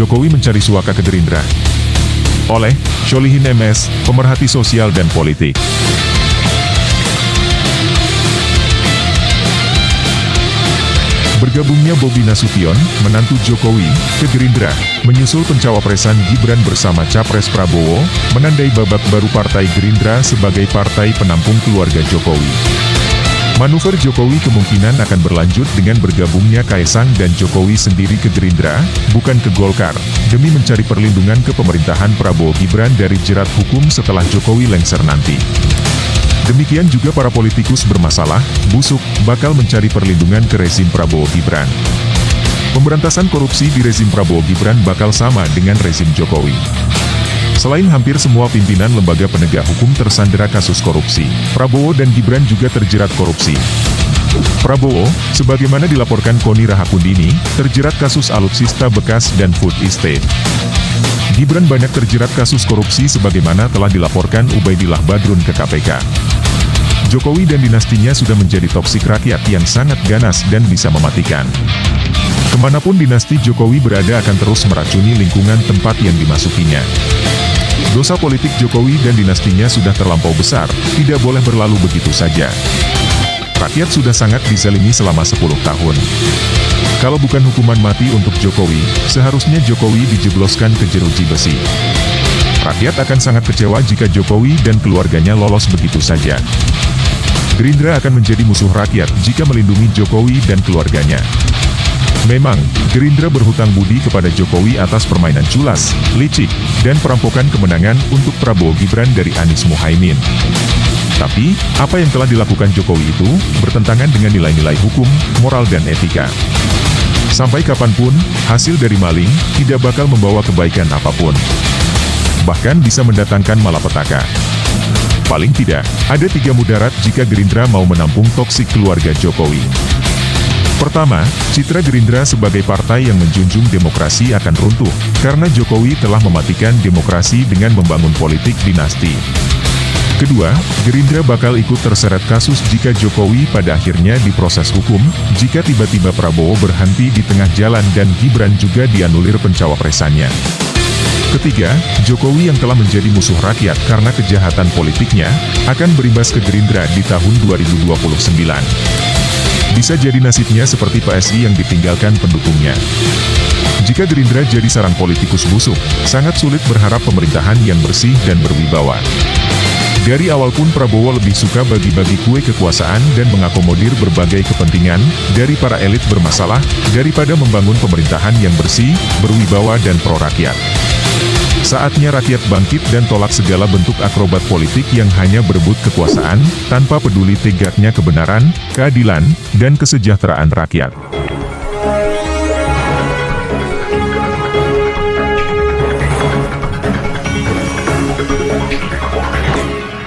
Jokowi mencari suaka ke Gerindra. Oleh Sholihin MS, pemerhati sosial dan politik. Bergabungnya Bobi Nasution, menantu Jokowi, ke Gerindra, menyusul pencawapresan Gibran bersama Capres Prabowo, menandai babak baru Partai Gerindra sebagai partai penampung keluarga Jokowi. Manuver Jokowi kemungkinan akan berlanjut dengan bergabungnya Kaesang dan Jokowi sendiri ke Gerindra, bukan ke Golkar, demi mencari perlindungan ke pemerintahan Prabowo Gibran dari jerat hukum setelah Jokowi lengser nanti. Demikian juga para politikus bermasalah, busuk, bakal mencari perlindungan ke rezim Prabowo Gibran. Pemberantasan korupsi di rezim Prabowo Gibran bakal sama dengan rezim Jokowi. Selain hampir semua pimpinan lembaga penegak hukum tersandera kasus korupsi, Prabowo dan Gibran juga terjerat korupsi. Prabowo, sebagaimana dilaporkan Koni Rahakundini, terjerat kasus alutsista bekas dan food estate. Gibran banyak terjerat kasus korupsi sebagaimana telah dilaporkan Ubaidillah Badrun ke KPK. Jokowi dan dinastinya sudah menjadi toksik rakyat yang sangat ganas dan bisa mematikan. Kemanapun dinasti Jokowi berada akan terus meracuni lingkungan tempat yang dimasukinya. Dosa politik Jokowi dan dinastinya sudah terlampau besar, tidak boleh berlalu begitu saja. Rakyat sudah sangat dizalimi selama 10 tahun. Kalau bukan hukuman mati untuk Jokowi, seharusnya Jokowi dijebloskan ke jeruji besi. Rakyat akan sangat kecewa jika Jokowi dan keluarganya lolos begitu saja. Gerindra akan menjadi musuh rakyat jika melindungi Jokowi dan keluarganya. Memang, Gerindra berhutang budi kepada Jokowi atas permainan culas, licik, dan perampokan kemenangan untuk Prabowo Gibran dari Anies Muhaimin. Tapi, apa yang telah dilakukan Jokowi itu, bertentangan dengan nilai-nilai hukum, moral dan etika. Sampai kapanpun, hasil dari maling, tidak bakal membawa kebaikan apapun. Bahkan bisa mendatangkan malapetaka. Paling tidak, ada 3 mudarat jika Gerindra mau menampung toksik keluarga Jokowi. Pertama, citra Gerindra sebagai partai yang menjunjung demokrasi akan runtuh, karena Jokowi telah mematikan demokrasi dengan membangun politik dinasti. Kedua, Gerindra bakal ikut terseret kasus jika Jokowi pada akhirnya diproses hukum, jika tiba-tiba Prabowo berhenti di tengah jalan dan Gibran juga dianulir pencawapresannya. Ketiga, Jokowi yang telah menjadi musuh rakyat karena kejahatan politiknya, akan berimbas ke Gerindra di tahun 2029. Bisa jadi nasibnya seperti PSI yang ditinggalkan pendukungnya. Jika Gerindra jadi sarang politikus busuk, sangat sulit berharap pemerintahan yang bersih dan berwibawa. Dari awal pun Prabowo lebih suka bagi-bagi kue kekuasaan dan mengakomodir berbagai kepentingan dari para elit bermasalah, daripada membangun pemerintahan yang bersih, berwibawa dan pro-rakyat. Saatnya rakyat bangkit dan tolak segala bentuk akrobat politik yang hanya berebut kekuasaan, tanpa peduli tegaknya kebenaran, keadilan, dan kesejahteraan rakyat.